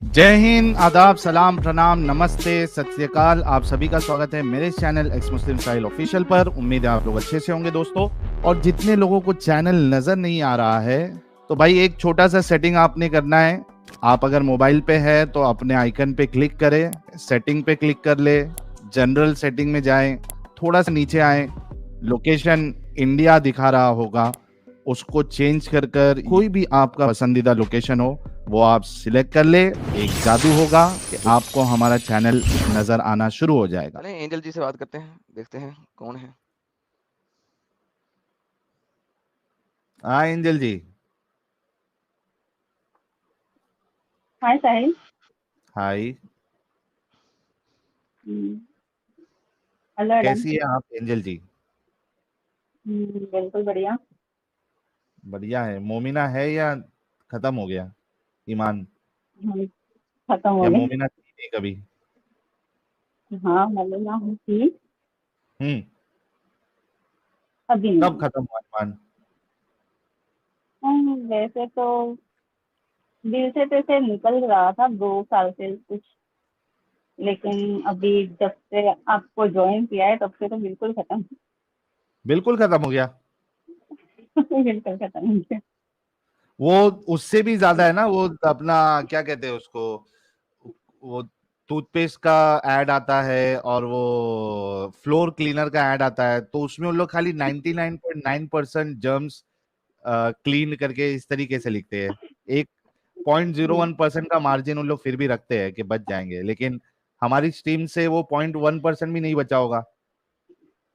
जय हिंद, आदाब, सलाम, प्रणाम, नमस्ते, सत श्री अकाल। आप सभी का स्वागत है मेरे चैनल एक्स मुस्लिम साहिल ऑफिशियल पर। उम्मीद है आप लोग अच्छे से होंगे दोस्तों। और जितने लोगों को चैनल नजर नहीं आ रहा है तो भाई एक छोटा सा सेटिंग आपने करना है। आप अगर मोबाइल पे है तो अपने आइकन पे क्लिक करें, सेटिंग पे क्लिक कर ले, जनरल सेटिंग में जाएं, थोड़ा सा नीचे आए, लोकेशन इंडिया दिखा रहा होगा, उसको चेंज कर कर कोई भी आपका पसंदीदा लोकेशन हो वो आप सिलेक्ट कर ले। एक जादू होगा कि आपको हमारा चैनल नजर आना शुरू हो जाएगा। चलें एंजल जी से बात करते हैं, देखते हैं कौन है। हाँ Angel ji. Hi Sahil. Hi. Hello Adam. कैसी है आप एंजल जी? बिल्कुल बढ़िया। बढ़िया है। मोमिना है या खत्म हो गया ईमान? खत्म हो या गई। मोमिना थी नहीं कभी? हाँ मतलब ना हूँ थी। हम्म। अभी कब नहीं। खत्म हुआ ईमान? वैसे तो दिल से तो ऐसे निकल रहा था 2 साल से कुछ, लेकिन अभी जब से आपको ज्वाइन किया है तब से तो बिल्कुल खत्म। बिल्कुल खत्म हो गया। बिल्कुल खत्म हो गया। वो उससे भी ज्यादा है ना, वो अपना क्या कहते हैं उसको, वो टूथपेस्ट का एड आता है और वो फ्लोर क्लीनर का एड आता है, तो उसमें उन लोग खाली 99.9% जर्म्स क्लीन करके इस तरीके से लिखते हैं। एक 0.01% का मार्जिन उन लोग फिर भी रखते हैं कि बच जाएंगे, लेकिन हमारी स्ट्रीम से वो 0.1% भी नहीं बचा होगा।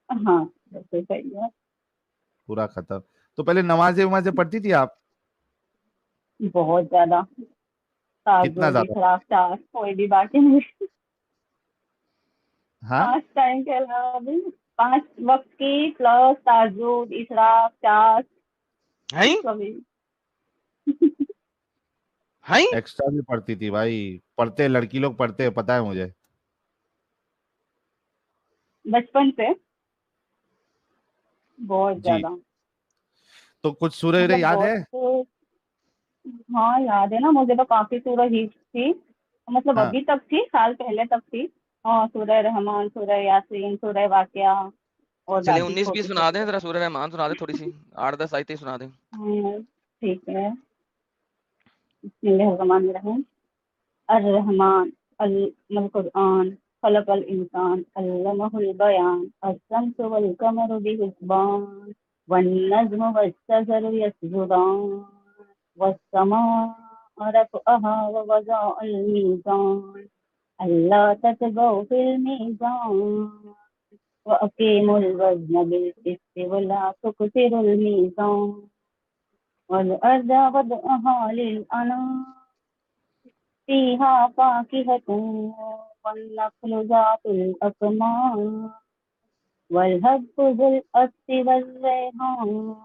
हाँ बिल्कुल सही है। पूरा खत्म। तो पहले नमाजें वमाजें पढ़ती थी आप? बहुत ज्यादा। कितना ताजुद ज्यादा? इखलाक चार कोई भी बाकी नहीं। हाँ। 5 टाइम के अलावा भी 5 वक्त की प्लस ताजुद इशराक चार हैं? कभी। हैं? एक्स्ट्रा भी पढ़ती थी भाई। पढ़ते लड़की लोग पढ़ते हैं, पता है मुझे। बचपन से बहुत जी। ज्यादा। तो कुछ सूर्य उदय मतलब याद बहुत है? हाँ याद है ना, मुझे तो काफी सूरह ही थी। मतलब हाँ। अभी तक थी, साल पहले तक थी। हाँ, सूरह रहमान, सूरह यासीन, सूरह वाकया और चलें बाकी 19 20 छोटी सुना दें, छोटी। जरा सूरह रहमान सुना दें, थोड़ी सी 8 10 आयतें सुना दें। ठीक है। बिस्मिल्लाहिर्रहमानिर्रहीम। अर्रहमान अल्लमल कुरआन खलकल इंसान अल्लमहुल बयान अश-शम्सु वल कमरु बिहिस्बान वन नज्मु वश-शजरु यस्जुदान वस-समाअ रफ़अहा व वज़अल मीज़ान अल्ला ततगौ फिल मीज़ान व अकीमुल वज़न बिल क़िस्ति व ला तुक़सिरुल मीज़ान वल अर्ज़ वदअहा लिल अनाम फीहा फाकिहतुन वन्नख्लु ज़ातुल अकमाम वल्हब्बु ज़ुल अस्फ़ि वर्रैहान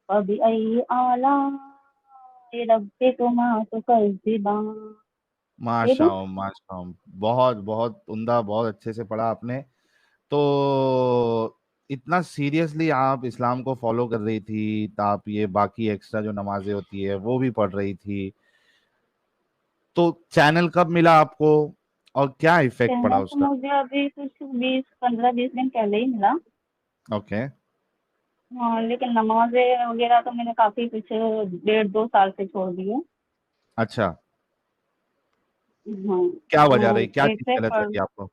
फबिअय्यि आलाइ रब्बिकुमा तुकज़्ज़िबान। ठीक है। माशाओ माशाओ। बहुत बहुत उम्दा, बहुत अच्छे से पढ़ा आपने। तो इतना सीरियसली आप इस्लाम को फॉलो कर रही थी, तो आप ये बाकी एक्स्ट्रा जो नमाजें होती है वो भी पढ़ रही थी, तो चैनल कब मिला आपको और क्या इफेक्ट कहना पड़ा तो उसका? मुझे अभी कुछ 20 15 20 दिन पहले ही मिला। ओके। हाँ, लेकिन नमाज़ें वगैरह तो मैंने काफ़ी कुछ 1.5 2 साल से छोड़ दी है। अच्छा। हाँ, क्या वजह तो रही, क्या चीज ऐसे गलत पढ़ लगी आपको?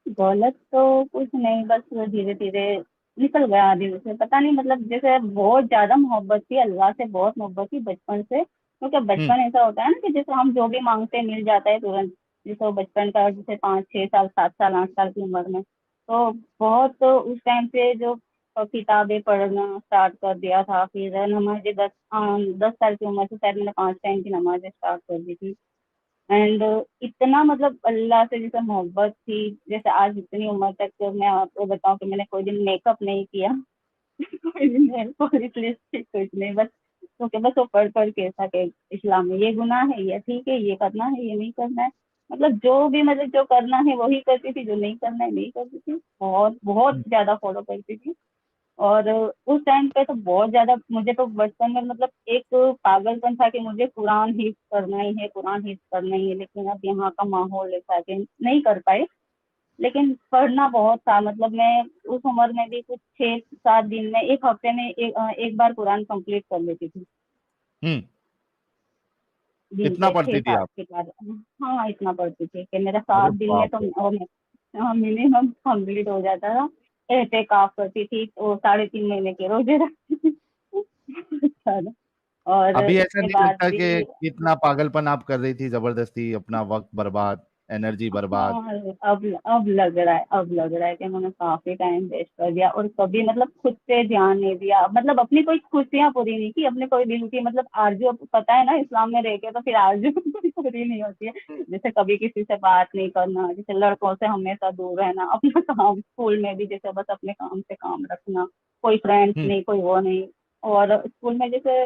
दौलत तो कुछ नहीं, बस धीरे-धीरे निकल गया दिल से। पता नहीं, मतलब जैसे बहुत ज़्यादा मोहब्बत थी, अल्लाह से बहुत मोहब्बत थी बचपन से। क्योंकि हम्म। बचपन ऐसा होता है ना कि जैसे हम जो भी माँगते हैं मिल जाता है तुरंत। जैसे वो बचपन का जैसे 5 6 साल 7 साल 8 साल की उम्र में। तो बहुत तो उस टाइम पे जो किताबें पढ़ना स्टार्ट कर दिया था। फिर नमाज़ें 10 साल की उम्र से शायद मैंने 5 टाइम की नमाज़ें स्टार्ट कर दी थी। एंड इतना मतलब अल्लाह से जैसे मोहब्बत थी, जैसे आज इतनी उम्र तक मैं आपको बताऊं कि मैंने कोई दिन मेकअप नहीं किया। कोई दिन नेल पॉलिश लिपस्टिक कुछ नहीं, बस क्योंकि बस वो पढ़ पढ़ के था कि इस्लाम में ये गुनाह है, ये ठीक है, ये करना है, ये नहीं करना है। मतलब जो भी, मतलब जो करना है वही करती थी, जो नहीं करना है नहीं करती थी। बहुत बहुत हम्म। ज्यादा फॉलो करती थी। और उस टाइम पे तो बहुत ज्यादा मुझे तो बचपन में मतलब एक पागलपन था कि मुझे कुरान हिफ्ज करना ही है, कुरान हिफ्ज करना ही है। लेकिन अब यहाँ का माहौल ऐसा है कि नहीं कर पाए। लेकिन पढ़ना बहुत था, मतलब मैं उस उम्र में भी कुछ 6-7 दिन में, एक हफ्ते में एक बार कुरान कंप्लीट कर लेती थी हम्म। दिन इतना पे, छह पढ़ती थी सात आप? के बाद। हाँ, इतना पढ़ती थी कि मेरा अरे 7 दिन में बाप तो रे। मिनिमम कंप्लीट हो जाता था। एहतिकाफ करती थी तो 3.5 महीने के रोजे रखती थी। अच्छा था। और अभी ऐसा उसके नहीं बाद लगता कि भी इतना पागलपन आप कर रही थी, जबरदस्ती अपना वक्त बर्बाद, एनर्जी बर्बाद? हाँ, अब लग रहा है, अब लग रहा है कि मैंने काफी टाइम वेस्ट कर दिया और कभी मतलब खुद पे ध्यान नहीं दिया, मतलब अपनी कोई खुशियां पूरी नहीं की, अपने कोई दिल की मतलब आरजू, अब पता है ना इस्लाम में रह के तो फिर आरजू कोई पूरी नहीं होती है। जैसे कभी किसी से बात नहीं करना, जैसे लड़कों से हमेशा दूर रहना, अपना काम स्कूल में भी जैसे बस अपने काम से काम रखना, कोई फ्रेंड्स हम्म। नहीं, कोई वो नहीं। और स्कूल में जैसे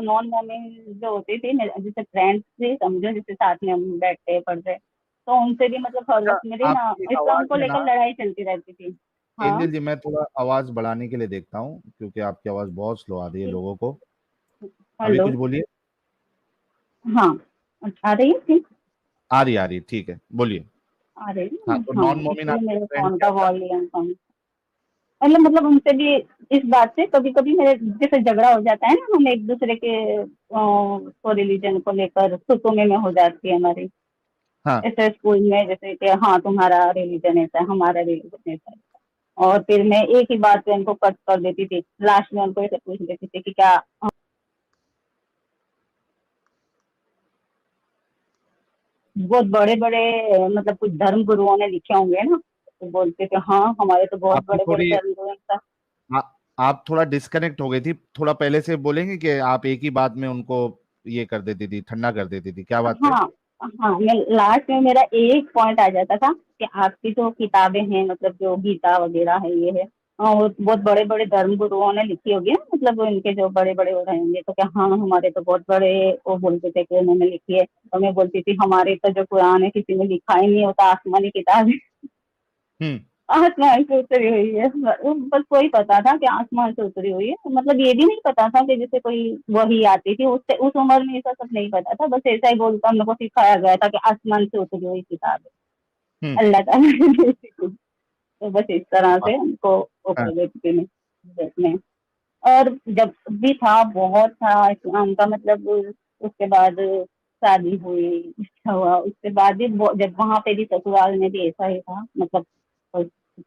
नॉन मोमिन जो होती थी जैसे फ्रेंड्स थी समझो, जैसे साथ में हम बैठते पढ़ते, तो उनसे भी मतलब हर अच्छा, वक्त मेरी ना आपकी इस्लाम आवाज को में ना, लेकर लड़ाई चलती रहती थी। हाँ। एंजल जी, मैं थोड़ा आवाज बढ़ाने के लिए देखता हूँ क्योंकि आपकी आवाज बहुत स्लो आ रही है लोगों को। अभी हेलो। कुछ बोलिए। हाँ, आ रही है ठीक। आ रही है, ठीक है, बोलिए। आ रही है हाँ, ना? तो नॉन हाँ, मोमिन इसलिए आपके मेरे फ्रेंड फोन क्या का था? वॉल्यूम कम। मतलब उनसे भी इस बात से कभी कभी मेरे जैसे झगड़ा हो जाता है ना, हम एक दूसरे के को रिलीजन को लेकर सुतों में हो जाती है हमारी। हाँ। ऐसे स्कूल में जैसे कि हाँ तुम्हारा रिलीजन ऐसा है, हमारा रिलीजन ऐसा है, और फिर मैं एक ही बात पे उनको कट कर देती थी, लास्ट में उनको ऐसे पूछ देती थी कि क्या बहुत बड़े बड़े मतलब कुछ धर्म गुरुओं ने लिखे होंगे ना, तो बोलते थे हाँ हमारे तो बहुत आपकी बड़े बड़े थोड़ी धर्म गुरु हैं। आ, आप थोड़ा डिस्कनेक्ट हो गई थी, थोड़ा पहले से बोलेंगे कि आप एक ही बात में उनको ये कर देती थी, ठंडा कर देती थी, क्या बात पे? हाँ, हाँ, मैं लास्ट में मेरा एक पॉइंट आ जाता था कि आपकी जो किताबें हैं मतलब जो गीता वगैरह है ये है, वो बहुत बड़े बड़े धर्म गुरुओं ने लिखी होगी ना, मतलब इनके जो बड़े बड़े हो रहेंगे, तो क्या हाँ हमारे तो बहुत बड़े, वो बोलते थे कि उन्होंने लिखी है। तो मैं बोलती थी हमारे तो जो कुरान है किसी ने लिखा ही नहीं होता, आसमानी किताब है। हम्म। आसमान से उतरी हुई है, बस वही पता था कि आसमान से उतरी हुई है, मतलब ये भी नहीं पता था कि जैसे कोई वही आती थी, उस उम्र में ऐसा सब नहीं पता था, बस ऐसा ही बोलता हम लोग को सिखाया गया था कि आसमान से उतरी हुई किताब हम्म। है, अल्लाह ताला ने भेजी थी। तो बस इस तरह हाँ। से हमको वो हाँ। कर देती थी देखने। और जब भी था बहुत था इस्लाम का, मतलब उसके बाद शादी हुई, अच्छा हुआ, उसके बाद भी जब वहां पे भी ससुराल में भी ऐसा ही था, मतलब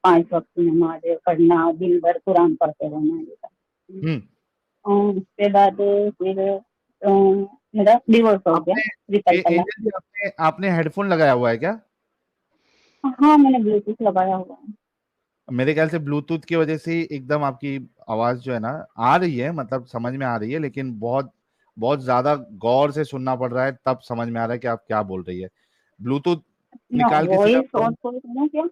5 वक्त की नमाज पढ़ना, दिन भर कुरान पढ़ते रहना ये सब। हम्म। उसके बाद फिर मेरा डिवोर्स हो गया, आपने ट्रिपल तलाक। एंजल जी, आपने आपने हेडफोन लगाया हुआ है क्या? हाँ, मैंने ब्लूटूथ लगाया हुआ है। मेरे ख्याल से ब्लूटूथ की वजह से ही एकदम आपकी आवाज जो है ना, आ रही है, मतलब समझ में आ रही है, लेकिन बहुत बहुत ज्यादा गौर से सुनना पड़ रहा है, तब समझ में आ रहा है कि आप क्या बोल रही है। ब्लूटूथ ना निकाल के सीधा वॉइस और कोई ना क्या?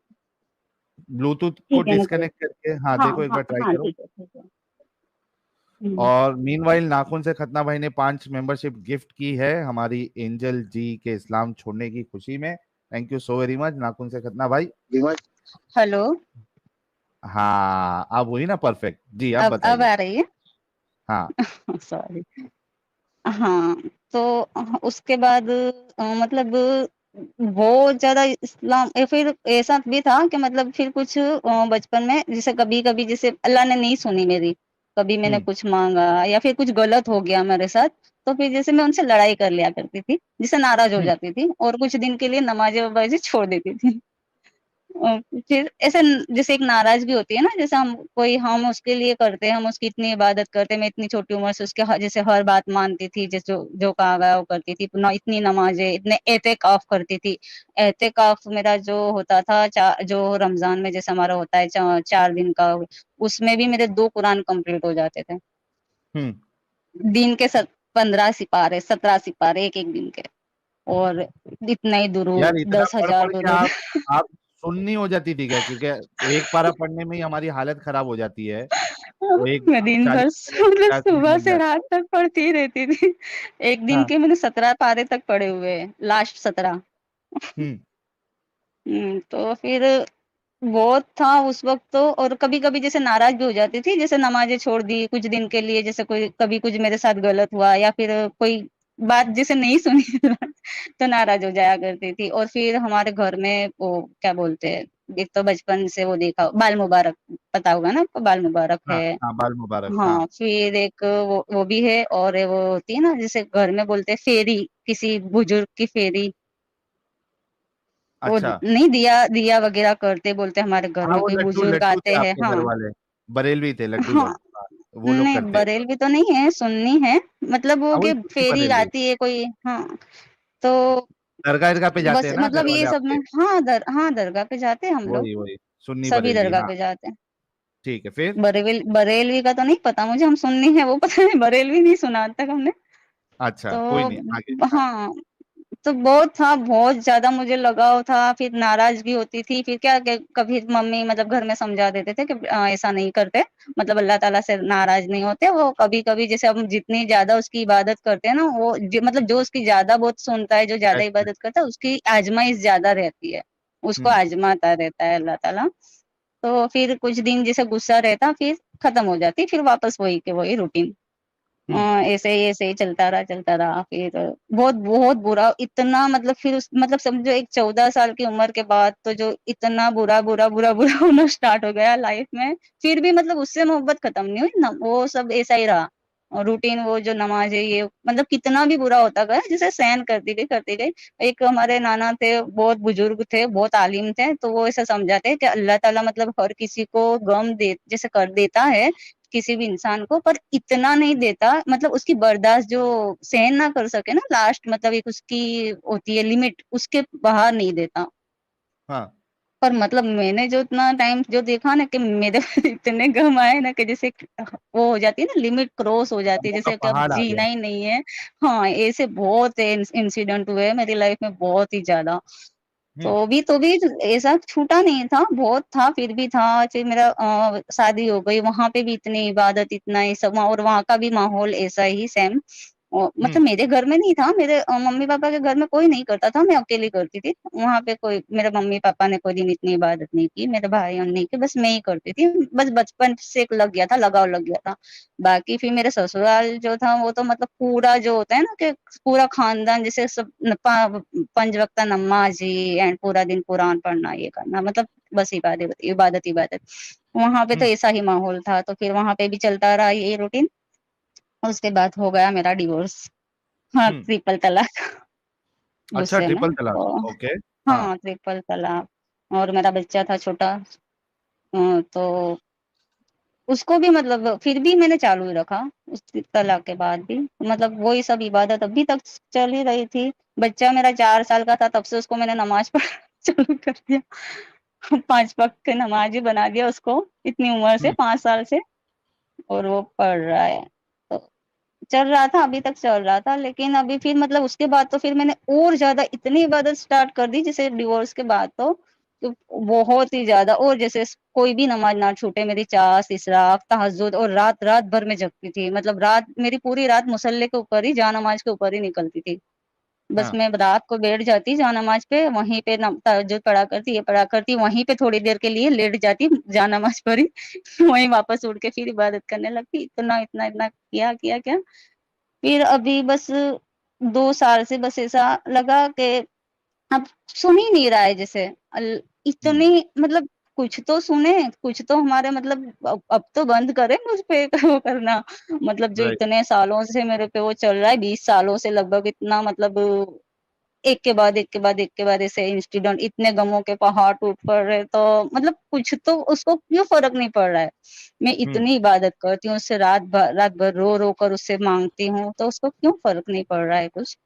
ब्लूटूथ को ठीक है, मैं कर। डिस्कनेक्ट करके, हाँ हाँ, देखो, एक हाँ, बार ट्राई हाँ, करो। ठीक है, ठीक है। हम्म। और मीनवाइल नाखून से खतना भाई ने 5 मेंबरशिप गिफ्ट की है हमारी एंजल जी के इस्लाम छोड़ने की खुशी में। Thank you so very much नाखून से खतना भाई। हेलो। हाँ, अब हुई ना परफेक्ट जी, अब अब बताइए। आ रही है। हाँ। सॉरी। हाँ, तो उसके बाद मतलब बहुत ज्यादा इस्लाम फिर ऐसा भी था कि मतलब फिर कुछ बचपन में जैसे कभी कभी जैसे अल्लाह ने नहीं सुनी मेरी, कभी मैंने हम्म। कुछ मांगा या फिर कुछ गलत हो गया मेरे साथ, तो फिर जैसे मैं उनसे लड़ाई कर लिया करती थी, जिससे नाराज हो हम्म। जाती थी और कुछ दिन के लिए नमाज़ें वमाज़ें छोड़ देती थी। फिर ऐसे जैसे एक नाराजगी होती है ना, जैसे हम उसके लिए करते हैं, हम उसकी इतनी इबादत करते हैं, मैं इतनी छोटी उम्र से उसके जैसे हर बात मानती थी, जैसे जो जो कहा गया वो करती थी, इतनी नमाजें, इतने एतेकाफ करती थी। एतेकाफ मेरा जो होता था जो रमजान में जैसे हमारा होता है 4 दिन का, उसमें भी मेरे 2 कुरान कंप्लीट हो जाते थे। हम्म। दिन के 15 सिपारे, 17 सिपारे एक एक दिन के, और इतना ही यार, दुरूद, इतना दस पढ़ हजार पढ़ के दुरूद। आप सुन्नी हो जाती थी क्या? क्योंकि एक पारा पढ़ने में ही हमारी हालत खराब हो जाती है, तो एक मैं दिन भर 40 मतलब 50 मिनट सुबह लग से जाते रात तक पढ़ती ही रहती थी। एक दिन हैं। के मैंने 17 पारे तक पढ़े हुए हैं, लास्ट 17। हम्म। तो फिर बहुत था उस वक़्त तो। और कभी-कभी जैसे नाराज़ भी हो जाती थी, जैसे नमाज़ें छोड़ दी कुछ दिन के लिए, जैसे कोई कभी कुछ मेरे साथ गलत हुआ या फिर कोई बात जैसे नहीं सुनी तो नाराज़ हो जाया करती थी। और फिर हमारे घर में वो क्या बोलते हैं, एक तो बचपन से वो देखा बाल मुबारक, पता होगा ना आपको, बाल मुबारक हाँ है। हाँ, बाल मुबारक, हाँ। हाँ, फिर एक वो भी है, और वो होती है ना जैसे घर में बोलते हैं फेरी, किसी बुजुर्ग की फेरी। वो अच्छा। नहीं, दिया दिया वगैरह करते, बोलते हमारे घर हाँ, में वो कोई लड्डू बुजुर्ग लड्डू थे आते हैं। आपके घर हाँ, वाले, बरेलवी थे लड्डू हाँ, लोग, हाँ, वो लोग नहीं करते हैं तो। बरेलवी तो नहीं है, सुन्नी है। मतलब वो हाँ, वही कि सुन्नी फेरी बरेलवी। आती है कोई। हाँ, तो दरगाह दरगाह पे जाते बस हैं ना घर मतलब ये वाले सब में। आपके। हाँ, दरगाह पे जाते हैं हम लोग, वही वही, सुन्नी सभी बरेलवी, दरगाह हाँ। पे जाते हैं। ठीक है, फिर। बरेलवी का तो नहीं पता मुझे, हम सुन्नी है वो पता है, बरेलवी नहीं सुना आज तक हमने। अच्छा, कोई नहीं, आगे। तो हाँ। हाँ, तो बहुत था, बहुत ज़्यादा मुझे लगाव था। फिर नाराज़गी होती थी, फिर क्या कि कभी मम्मी मतलब घर में समझा देते थे कि ऐसा नहीं करते, मतलब अल्लाह ताला से नाराज़ नहीं होते। वो कभी-कभी जैसे हम जितनी ज़्यादा उसकी इबादत करते हैं ना, वो मतलब जो उसकी ज़्यादा बहुत सुनता है, जो ज़्यादा अच्छा। इबादत करता है, उसकी आज़माइश ज़्यादा रहती है। उसको हम्म आज़माता रहता है अल्लाह ताला। तो फिर कुछ दिन जैसे गुस्सा रहता, फिर खत्म हो जाती, फिर वापस वही के वही रूटीन। हम्म ऐसे ही चलता रहा। फिर बहुत बहुत बुरा, इतना मतलब फिर उस मतलब समझो एक 14 साल की उम्र के बाद तो जो इतना बुरा होना स्टार्ट हो गया लाइफ में। फिर भी मतलब उससे मोहब्बत खत्म नहीं हुई ना, वो सब ऐसा ही रहा। और रूटीन वो जो नमाज है ये, मतलब कितना भी बुरा होता गया, जैसे सहन करती गई। एक हमारे नाना थे, बहुत बुजुर्ग थे, बहुत आलिम थे, तो वो ऐसा समझाते हैं कि अल्लाह ताला मतलब हर किसी को गम दे जैसे कर देता है किसी भी इंसान को, पर इतना नहीं देता, मतलब उसकी बर्दाश्त जो सहन ना कर सके ना, लास्ट मतलब एक उसकी होती है लिमिट, उसके बाहर नहीं देता। हाँ। पर मतलब मैंने जो इतना टाइम जो देखा ना कि मेरे इतने गम आए ना कि जैसे वो हो जाती है ना, लिमिट क्रॉस हो जाती है, गमों का जैसे कि अब पहाड़ आ जीना गया। ही नहीं है। हाँ, ऐसे बहुत इंसिडेंट हुए हैं मेरी लाइफ में, बहुत ही ज्यादा। हम्म तो भी ऐसा छूटा नहीं था, बहुत था, फिर भी था। फिर मेरा शादी हो गई, वहां पे भी इतनी इबादत, इतना ये सब, और वहां का भी माहौल ऐसा ही सेम। हम्म मतलब मेरे घर में नहीं था, मेरे मम्मी पापा के घर में कोई नहीं करता था, मैं अकेली करती थी। वहां पे कोई, मेरे मम्मी पापा ने कोई दिन इतनी इबादत नहीं की, मेरे भाई ने की, बस मैं ही करती थी। बस बचपन से एक लग गया था, लगाव लग गया था। बाकी फिर मेरे ससुराल जो था वो तो मतलब पूरा जो होता है ना कि पूरा खानदान, जैसे सब पंज वक्त नमाज ही, एंड पूरा दिन कुरान पढ़ना, ये करना, मतलब बस इबादत इबादत इबादत। वहां पे तो हम्म ऐसा ही माहौल था, तो फिर वहां पे भी चलता रहा ये रूटीन। उसके बाद हो गया मेरा डिवोर्स। हाँ, हम्म ट्रिपल तलाक अच्छा, गुस्से में। ट्रिपल तलाक। तो ओके। हाँ। हाँ, ट्रिपल तलाक। और मेरा बच्चा था छोटा। तो उसको भी मतलब फिर भी मैंने चालू ही रखा, उस तलाक के बाद भी। मतलब वही सब इबादत अभी तक चल ही रही थी। बच्चा मेरा 4 साल का था तब से उसको मैंने नमाज पढ़ना चालू कर दिया। 5 वक्त की नमाज ही बना दिया उसको, इतनी उम्र से, हम्म 5 साल से। और वो पढ़ रहा है। तो चल रहा था, अभी तक चल रहा था, लेकिन अभी फिर मतलब उसके बाद तो फिर मैंने और ज्यादा इतनी इबादत स्टार्ट कर दी, जैसे डिवोर्स के बाद तो बहुत ही ज्यादा। और जैसे कोई भी नमाज ना छूटे मेरी, चास इसराफ तहज्जुद, और रात रात भर में जगती थी, मतलब रात मेरी पूरी रात मुसल्ले के ऊपर ही, जा नमाज के ऊपर ही निकलती थी। बस हाँ। मैं रात को बैठ जाती जा नमाज पे, वहीं पे तहज्जुद पढ़ा करती, ये पढ़ा करती, वहीं पे थोड़ी देर के लिए लेट जाती जा नमाज पर ही। वहीं वापस उठ के फिर इबादत करने लगती। इतना इतना इतना किया किया क्या। फिर अभी बस 2 साल से बस ऐसा लगा कि अब सुन ही नहीं रहा है, जैसे हम्म इतनी मतलब कुछ तो सुने, कुछ तो हमारे मतलब अब तो बंद करें उस पे वो करना। मतलब जो राइट। इतने सालों से मेरे पे वो चल रहा है, 20 सालों से लगभग, इतना मतलब एक के बाद एक के बाद एक के बाद ऐसे इंसिडेंट, इतने गमों के पहाड़ टूट पड़ रहे, तो मतलब कुछ तो उसको क्यों फर्क नहीं पड़ रहा है। मैं हम्म इतनी इबादत करती हूँ उससे, रात भर रो रो कर उससे मांगती हूँ, तो उसको क्यों फर्क नहीं पड़ रहा है कुछ।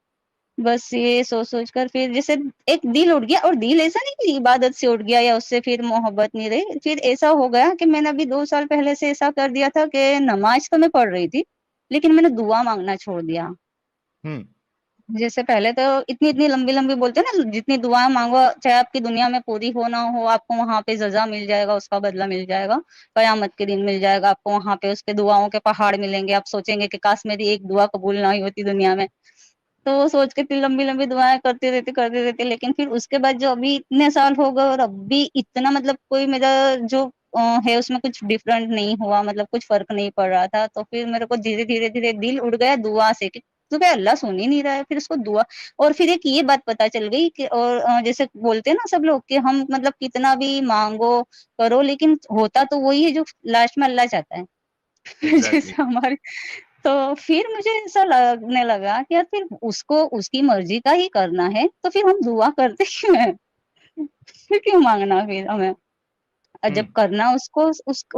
बस ये सोच सोच कर फिर जैसे एक दिल उठ गया। और दिल ऐसा नहीं कि इबादत से उठ गया या उससे फिर मोहब्बत नहीं रही, फिर ऐसा हो गया कि मैंने अभी 2 साल पहले से ऐसा कर दिया था कि नमाज तो मैं पढ़ रही थी, लेकिन मैंने दुआ मांगना छोड़ दिया। हम्म जैसे पहले तो इतनी इतनी लंबी लंबी बोलते हैं ना, जितनी दुआएं मांगो चाहे आपकी दुनिया में पूरी हो ना हो, आपको वहां पे सजा मिल जाएगा, उसका बदला मिल जाएगा, कयामत के दिन मिल जाएगा आपको, वहां पे उसके दुआओं के पहाड़ मिलेंगे। आप सोचेंगे कि काश मेरी एक दुआ कबूल ना हुई होती दुनिया में। तो वो सोच के इतनी लंबी-लंबी दुआएँ करती रहती, लेकिन फिर उसके बाद जो अभी इतने साल हो गए और अभी इतना मतलब कोई मेरा जो है उसमें कुछ डिफरेंट नहीं हुआ, मतलब कुछ फ़र्क नहीं पड़ रहा था। तो फिर मेरे को धीरे-धीरे दिल उड़ गया दुआ से कि तो क्या अल्लाह सुन ही नहीं रहा है, फिर उसको दुआ। और फिर एक ये बात पता चल गई कि और जैसे बोलते हैं ना सब लोग कि हम मतलब कितना भी माँगो, करो, लेकिन होता तो वही है जो लास्ट में अल्लाह चाहता है। एग्जैक्टली। जैसे हमारे तो फिर मुझे ऐसा लगने लगा कि यार फिर उसको उसकी मर्ज़ी का ही करना है, तो फिर हम दुआ करते क्यों हैं? फिर क्यों माँगना फिर हमें? जब हम्म। करना उसको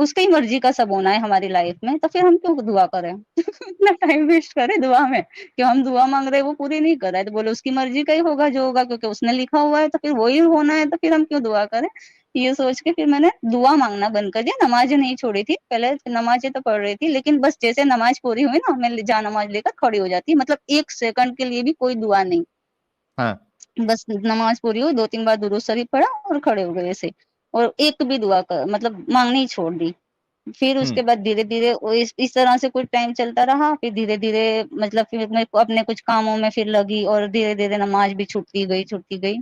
उसकी ही मर्ज़ी का सब होना है हमारी लाइफ़ में, तो फिर हम क्यों दुआ करें? इतना टाइम वेस्ट करें दुआ में, कि हम दुआ माँग रहे हैं वो पूरी नहीं कर रहा है, तो बोलो उसकी मर्ज़ी का ही होगा जो होगा, क्योंकि उसने लिखा हुआ है तो फिर वही होना है, तो फिर हम क्यों दुआ करें? ये सोच के फिर मैंने दुआ माँगना बंद कर दिया, नमाज़ें नहीं छोड़ी थी, पहले नमाज़ें तो पढ़ रही थी, लेकिन बस जैसे नमाज़ पूरी हुई ना, मैं नमाज़ लेकर खड़ी हो जाती, मतलब 1 सेकंड के लिए भी कोई दुआ नहीं। हाँ। बस नमाज़ पूरी हुई, 2-3 बार दुरूद शरीफ पढ़ा और खड़े हो गए ऐसे। और एक भी दुआ मतलब माँगनी ही छोड़ दी। फिर हम्म। उसके बाद धीरे-धीरे वो इस तरह से कुछ टाइम चलता रहा, फिर धीरे-धीरे मतलब फिर मैं अपने कुछ कामों में फिर लगी और धीरे-धीरे नमाज़ भी छूटती गई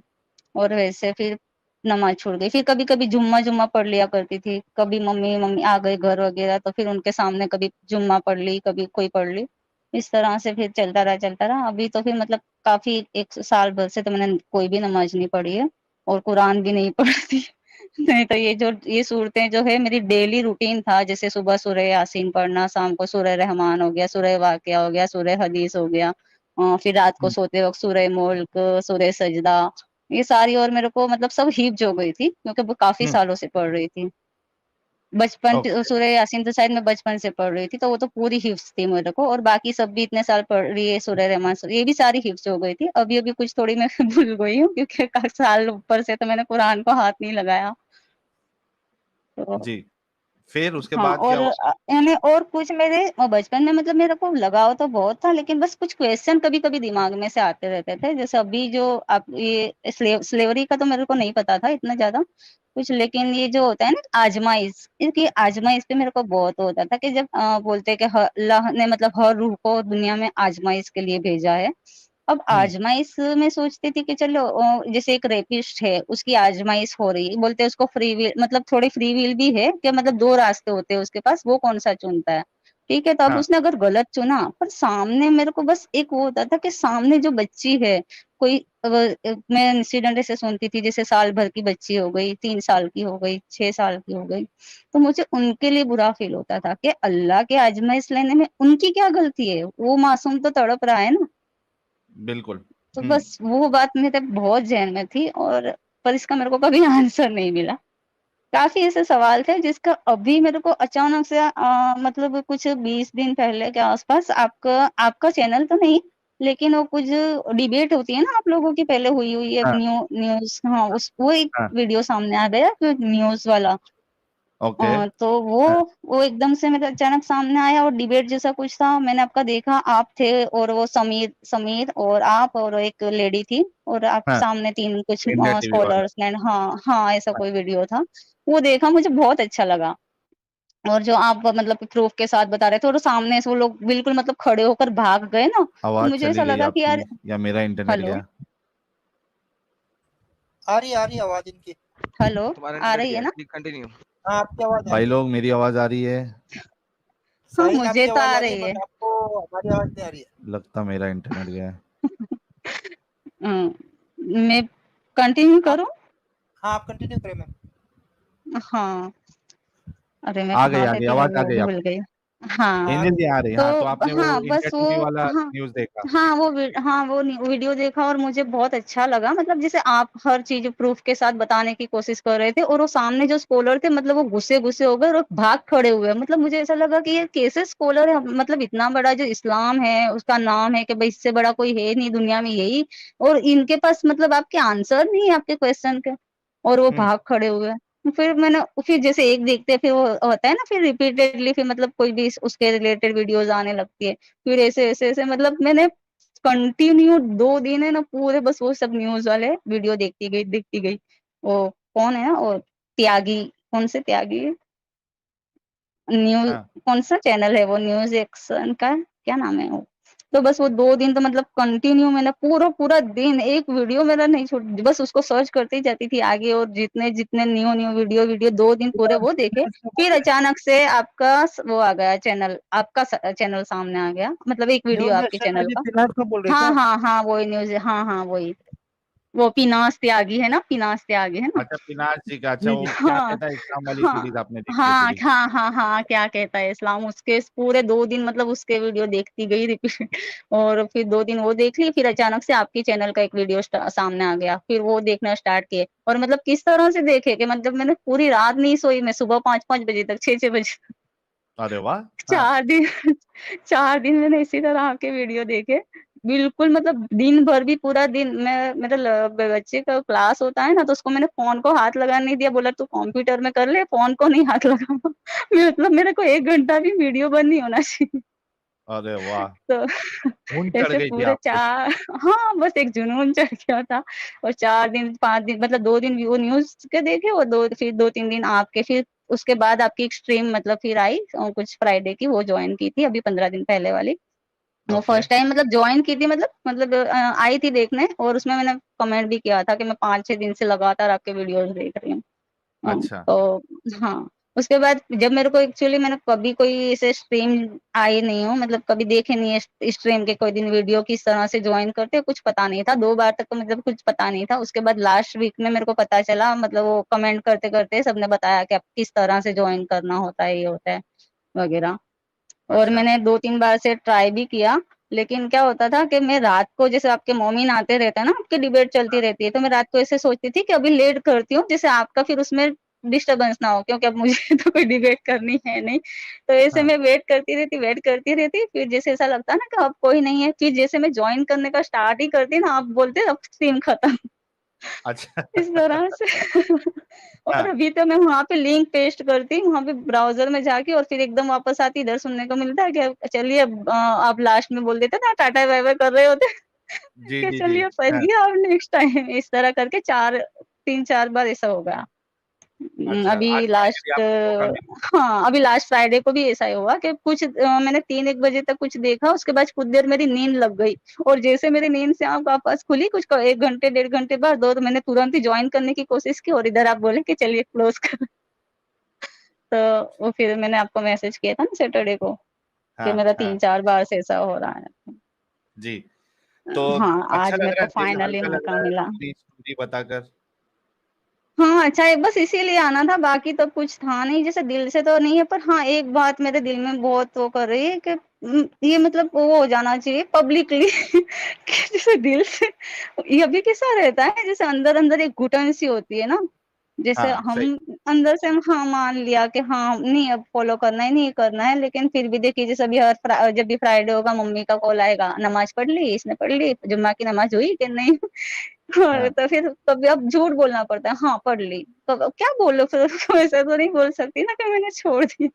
और वैसे फिर नमाज़ छूट गई। फिर कभी-कभी जुम्मा पढ़ लिया करती थी। कभी मम्मी आ गए घर वगैरह तो फिर उनके सामने कभी जुम्मा पढ़ ली, कभी कोई पढ़ ली। इस तरह से फिर चलता रहा। अभी तो फिर मतलब काफ़ी 1 साल भर से तो मैंने कोई भी नमाज़ नहीं पढ़ी है और कुरान भी नहीं पढ़ती। नहीं तो ये सूरतें जो है मेरी डेली रूटीन था, जैसे सुबह सूरह यासीन पढ़ना, शाम को सूरह रहमान हो गया, सूरह वाक़िया हो गया, सूरह हदीस हो गया। फिर रात को हम्म। सोते वक़्त सूरह मुल्क, सूरह सजदा, ये सारी और मेरे को मतलब सब हिफ़्ज़ हो गई थी, क्योंकि वो काफ़ी हम्म। सालों से पढ़ रही थी। बचपन ट ओके। सूरह यासीन तो शायद मैं बचपन से पढ़ रही थी, तो वो तो पूरी हिफ़्ज़ थी मेरे को और बाकी सब भी इतने साल पढ़ रही है, सूरह रहमान ये भी सारी हिफ़्ज़ हो गई थी। अभी-अभी कुछ थोड़ी मैं भूल गई हूँ क्योंकि साल ऊपर से तो मैंने कुरान को हाथ नहीं लगाया। तो जी। फिर उसके हाँ, बाद क्या और हुआ? यानी और कुछ मेरे बचपन में मतलब मेरे को लगाव तो बहुत था, लेकिन बस कुछ क्वेश्चन कभी-कभी दिमाग में से आते रहते थे। जैसे अभी जो आप ये स्लेवरी का तो मेरे को नहीं पता था इतना ज़्यादा कुछ, लेकिन ये जो होता है ना आज़माइश, इसकी आज़माइश पे मेरे को बहुत होता था कि जब बोलते हैं कि अल्लाह ने मतलब हर रूह को दुनिया में आज़माइश के लिए भेजा है। अब हम्म। आज़माइश मैं सोचती थी कि चलो जैसे एक रेपिस्ट है, उसकी आज़माइश हो रही है, बोलते हैं उसको फ्री विल मतलब थोड़ी फ्री विल भी है कि मतलब 2 रास्ते होते हैं उसके पास, वो कौन-सा चुनता है। ठीक है, तो अब हाँ। उसने अगर गलत चुना, पर सामने मेरे को बस एक वो होता था कि सामने जो बच्ची है, कोई मैं इंसिडेंट ऐसे सुनती थी जैसे साल भर की बच्ची हो गई, 3 साल की हो गई, 6 साल की हो गई, तो मुझे उनके लिए बुरा फ़ील होता था कि अल्लाह की आज़माइश लेने में उनकी क्या गलती है? वो मासूम तो तड़प रहा है ना। बिल्कुल। तो हम्म। बस वो बात मेरे बहुत ज़हन में थी और पर इसका मेरे को कभी आंसर नहीं मिला। काफ़ी ऐसे सवाल थे जिसका अभी मेरे को अचानक से मतलब कुछ 20 दिन पहले के आस-पास आपका आपका चैनल तो नहीं, लेकिन वो कुछ डिबेट होती है ना आप लोगों की पहले हुई है हाँ। न्यूज़, हाँ, उस वो एक हाँ। वीडियो सामने आ गया न्यूज़ वाला। ओके। तो वो एकदम से मेरे अचानक सामने आया और डिबेट जैसा कुछ था। मैंने आपका देखा, आप थे और वो समीर समीर और आप और एक लेडी थी और आप हाँ। सामने 3 कुछ इंडिया टीवी वाला। स्कॉलर्स ने, हाँ, हाँ, ऐसा कोई वीडियो था। वो देखा, मुझे बहुत अच्छा लगा और जो आप मतलब प्रूफ के साथ बता रहे थे और सामने से वो लोग बिल्कुल मतलब खड़े होकर भाग गए ना, तो आवाज मुझे चली ऐसा गई लगा कि आपकी यार या मेरा इंटरनेट हेलो, गया? आ रही है आवाज इनकी। हेलो, तुम्हारा आ इंटरनेट रही गया है है, ना? ठीक कंटिन्यू। हाँ, आपकी आवाज आ भाई रही है। लोग, मेरी आवाज आ रही है? हाँ, साहिल, मुझे आपकी तो आवाज आ आ रही है रही है। बट आपको हमारी आवाज नहीं आ रही है। लगता मेरा इंटरनेट गया है। मैं कंटिन्यू आप करूँ? हाँ, आप कंटिन्यू करें मैम। हाँ। अरे मैं आ गई, कहाँ आ पे गई, थी मैं आवाज आ वो गई भूल आपकी। गई। हाँ, हाँ, आ एंजल रही जी है। आ रही, तो हाँ, तो आपने वो हाँ, इंडिया बस वो टीवी वाला हाँ, न्यूज़ देखा? हाँ, वो वीडियो देखा और मुझे बहुत अच्छा लगा, मतलब जैसे आप हर चीज़ प्रूफ़ के साथ बताने की कोशिश कर रहे थे और वो सामने जो स्कॉलर थे मतलब वो गुस्से-गुस्से हो गए और भाग खड़े हुए। मतलब मुझे ऐसा लगा कि ये कैसे स्कॉलर है, मतलब इतना बड़ा जो इस्लाम है, उसका नाम है कि भई इससे बड़ा कोई है नहीं दुनिया में यही, और इनके पास मतलब आपके आंसर नहीं है आपके क्वेश्चन के और वो हम्म। भाग खड़े हुए। फिर जैसे एक देखते हैं फिर वो होता है ना, फिर रिपीटेडली फिर मतलब कोई भी उसके रिलेटेड वीडियोज़ आने लगती है। फिर ऐसे मतलब मैंने कंटिन्यू 2 दिन है ना पूरे बस वो सब न्यूज़ वाले वीडियो देखती गई। वो कौन है ना वो त्यागी, कौन से त्यागी? न्यूज़ हाँ। कौन-सा चैनल है वो, न्यूज़ एक्शन का क्या नाम है वो? तो बस वो 2 दिन तो मतलब कंटिन्यू मैंने पूरा दिन एक वीडियो मेरा नहीं छूट, बस उसको सर्च करती जाती थी आगे, और जितने न्यू वीडियो 2 दिन पूरे वो देखे। फिर अचानक से आपका वो आ गया चैनल, आपका चैनल सामने आ गया, मतलब एक वीडियो न्यूज आपके नेशन में चैनल भी का। पिनाक का बोल रहे हाँ, क्या? हाँ, हाँ, वही न्यूज़, हाँ, हाँ, वही। वो पिनास त्यागी है ना, पिनास त्यागी है ना? अच्छा, पिनाश जी का, अच्छा जी, वो जी। क्या हाँ, कहता है इस्लाम वाली हाँ, सीरीज आपने देखी है हाँ, पूरी? हाँ, हाँ, हाँ, क्या कहता है इस्लाम, उसके पूरे 2 दिन मतलब उसके वीडियो देखती गई रिपीट और फिर 2 दिन वो देख ली, फिर अचानक से आपके चैनल का एक वीडियो सामने आ गया, फिर वो देखना स्टार्ट किए, और मतलब किस तरह से देखे कि मतलब मैंने पूरी रात नहीं सोई, मैं सुबह 5-5 बजे तक, 6-6 बजे तक, अरे वाह! हाँ, 4 दिन 4 दिन मैंने इसी तरह आपके वीडियो देखे। बिल्कुल मतलब दिन भर भी पूरा दिन मैं मेरा बच्चे का क्लास होता है ना, तो उसको मैंने फ़ोन को हाथ लगाने नहीं दिया, बोला तू कंप्यूटर में कर ले, फ़ोन को नहीं हाथ लगाना। मतलब मेरे को 1 घंटा भी वीडियो बंद नहीं होना चाहिए। अरे वाह! तो धुन चढ़ ऐसे गई थी पूरे आपको। 4 हाँ, बस एक जुनून चढ़ गया था, और 4 दिन 5 दिन मतलब 2 दिन वो न्यूज़ के देखे, और 2 फिर 2-3 दिन आपके, फिर उसके बाद आपकी एक स्ट्रीम मतलब फिर आई कुछ फ्राइडे की, वो जॉइन की थी अभी 15 दिन पहले वाली। वो ओके, फर्स्ट टाइम मतलब जॉइन की थी, मतलब आई थी देखने, और उसमें मैंने कमेंट भी किया था कि मैं 5-6 दिन से लगातार आपके वीडियोज़ देख रही हूँ। अच्छा, तो हाँ, उसके बाद जब मेरे को एक्चुअली मैंने कभी कोई ऐसे स्ट्रीम आई नहीं हूँ, मतलब कभी देखे नहीं है स्ट्रीम के कोई दिन वीडियो किस तरह से जॉइन करते हैं, कुछ पता नहीं था। 2 बार तक तो मतलब कुछ पता नहीं था। उसके बाद लास्ट वीक में मेरे को पता चला, मतलब वो कमेंट करते-करते सबने बताया कि अब किस तरह से जॉइन करना होता है, ये होता है वगैरह। और अच्छा, मैंने 2-3 बार से ट्राई भी किया, लेकिन क्या होता था कि मैं रात को, जैसे आपके मोमिन आते रहते हैं ना, आपकी डिबेट चलती रहती है, तो मैं रात को ऐसे सोचती थी कि अभी लेट करती हूँ, जिससे आपका फिर उसमें डिस्टर्बेंस ना हो, क्योंकि अब मुझे तो कोई डिबेट करनी है नहीं। तो ऐसे हाँ, मैं वेट करती रहती, फिर जैसे ऐसा लगता है ना कि अब कोई नहीं है, फिर जैसे मैं जॉइन करने का स्टार्ट ही करती ना, आप बोलते अब स्ट्रीम खत्म। अच्छा। इस तरह से और हाँ, अभी तो मैं वहाँ पे लिंक पेस्ट करती हूँ, वहाँ पे ब्राउज़र में जाके, और फिर एकदम वापस आती, इधर सुनने को मिलता है कि चलिए अब आप लास्ट में बोल देते ना, टाटा बाय-बाय कर रहे होते जी, कि जी, जी। चलिए हाँ, पढ़िए अब नेक्स्ट टाइम, इस तरह करके 4 3-4 बार ऐसा हो गया। अच्छा, आज अभी फाइनली लास्ट आपको मौका मिला। हाँ, अभी लास्ट फ्राइडे को भी ऐसा ही हुआ कि कुछ मैंने 3-1 बजे तक कुछ देखा, उसके बाद कुछ देर मेरी नींद लग गई, और जैसे मेरी नींद से आँख वापस खुली, कुछ 1 घंटे, 1.5 घंटे बाद, तो मैंने तुरंत ही जॉइन करने की कोशिश की, और इधर आप बोले कि चलिए क्लोज़ कर। तो वो फिर मैंने आपको मैसेज किया था ना सैटरडे को, कि हाँ, मेरा हाँ, 3-4 बार से ऐसा हो रहा है। जी। तो हाँ, अच्छा आज लग मेरे रहा को है, दिल फाइनली हल्का लग मौका रहा है मिला। अपनी स्टोरी बताकर? हाँ, अच्छा है, बस इसीलिए आना था, बाकी तो कुछ था नहीं, जैसे दिल से तो नहीं है, पर हाँ, एक बात मेरे दिल में बहुत वो कर रही है कि ये मतलब वो हो जाना चाहिए पब्लिकली कि जैसे दिल से, ये अभी कैसा रहता है, जैसे अंदर-अंदर एक घुटन सी होती है ना, जैसे हाँ, हम सही। अंदर से हम हाँ, मान लिया कि हाँ, नहीं अब फॉलो करना है, नहीं करना है, लेकिन फिर भी देखिए, जैसे अभी जब भी फ्राइडे होगा, मम्मी का कॉल आएगा, नमाज़ पढ़ ली? इसने पढ़ ली? जुम्मा की नमाज़ हुई कि नहीं? हाँ, हाँ, तो फिर कभी अब झूठ बोलना पड़ता है, हाँ, पढ़ ली। तो अब क्या बोलो फिर उसको, ऐसा तो नहीं बोल सकती ना कि मैंने छोड़ दी।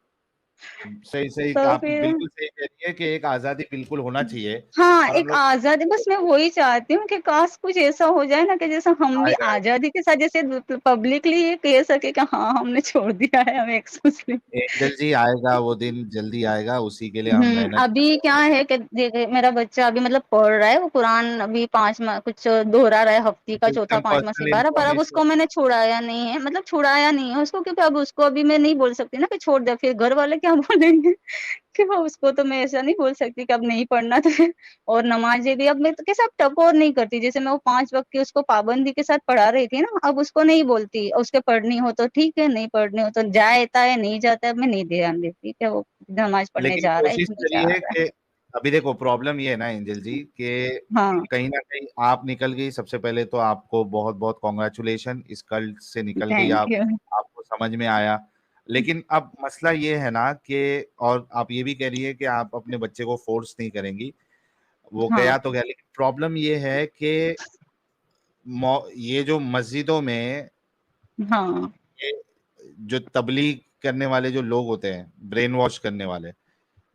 सही, सही, तो आप फिर बिल्कुल सही कह रही है कि एक आज़ादी बिल्कुल होना चाहिए हाँ, और हम एक लोग आज़ादी, बस मैं वही चाहती हूँ कि काश कुछ ऐसा हो जाए ना, कि जैसे हम भी आएगा, आएगा। आज़ादी के साथ, जैसे पब्लिकली ये कह सके कि हाँ, हमने छोड़ दिया है, हम एक्स-मुस्लिम। एंजल जी आएगा, वो दिन जल्दी आएगा, उसी के लिए हम मेहनत कर अभी रहे क्या हैं। है कि देखिए मेरा बच्चा अभी मतलब पढ़ रहा है, वो कुरान अभी 5 कुछ दोहरा रहा है, हफ्ते का तो चौथा एकदम 5वाँ पर्सनल सिपा रहा, पर अब इन्फॉर्मेशन। उसको मैंने छुड़ाया नहीं है, मतलब छुड़ाया नहीं है उसको, क्योंकि अब उसको अभी मैं नहीं बोल सकती ना कि छोड़ दे, फिर घर वाले क्या बोलेंगे कि वो, उसको तो मैं ऐसा नहीं बोल सकती कि अब नहीं पढ़ना तो फिर। और नमाज़ें भी अब मैं तो कैसे अब टकोर नहीं करती, जैसे मैं वो 5 वक़्त की उसको पाबंदी के साथ पढ़ा रही थी ना, अब उसको नहीं बोलती, उसके पढ़नी हो तो ठीक है, नहीं पढ़नी हो तो जाता है, नहीं जाता है, अब मैं नहीं ध्यान देती कि वो नमाज़ पढ़ने लेकिन जा रहा है कोशिश कि नहीं जा करिए रहा है। कि अभी देखो प्रॉब्लम ये है ना एंजल जी कि हाँ, कहीं न कहीं आप निकल गई, सबसे पहले तो आपको बहुत-बहुत कांग्रेचुलेशन, इस कल्ट से निकल गई थैंक आप, यू। आपको समझ में आया। लेकिन अब मसला ये है ना कि और आप ये भी कह रही है कि आप अपने बच्चे को फ़ोर्स नहीं करेंगी, वो हाँ, गया तो गया, लेकिन प्रॉब्लम ये है कि ये जो मस्जिदों में हाँ, ये जो तबलीग करने वाले जो लोग होते हैं, ब्रेन वॉश करने वाले,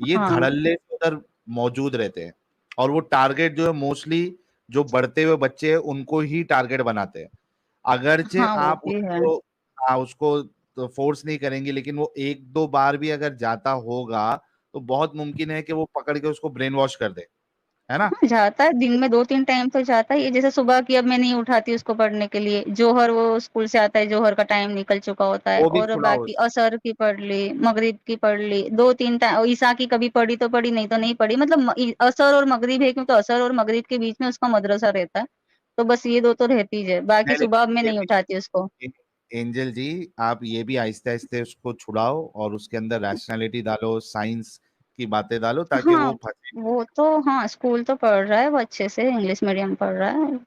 ये हाँ, धड़ल्ले से उधर मौजूद रहते हैं और वो टारगेट जो है मोस्टली जो बढ़ते हुए बच्चे हैं उनको ही टारगेट बनाते हैं। अगरचे हाँ, वो आप भी है। उसको उसको तो फोर्स नहीं करेंगे, लेकिन वो 1-2 बार भी अगर जाता होगा, तो बहुत मुमकिन है कि वो पकड़ के उसको ब्रेन वॉश कर दे। है ना? हाँ, जाता है दिन में 2-3 टाइम तो जाता ही है। जैसे सुबह की अब मैं नहीं उठाती उसको पढ़ने के लिए, जोहर वो स्कूल से आता है, जोहर का टाइम निकल चुका होता है, वो भी और छुड़ाओ बाकी उसको। असर की पढ़ ली, मगरिब की पढ़ ली, 2-3 ईशा की कभी पढ़ी तो पढ़ी, नहीं तो नहीं पढ़ी। मतलब असर और मगरिब है, क्योंकि असर और मगरिब के बीच में उसका मदरसा रहता है, तो बस ये 2 तो रहती है, बाकी नहीं सुबह अब मैं लेकिन ये नहीं भी, उठाती उसको। एंजल जी, आप ये भी आहिस्ते आहिस्ते उसको छुड़ाओ और उसके अंदर रैशनैलिटी डालो, साइंस की बातें डालो, ताकि हाँ, वो फंसे। वो तो हाँ, स्कूल तो पढ़ रहा है वो अच्छे से, इंग्लिश मीडियम पढ़ रहा है।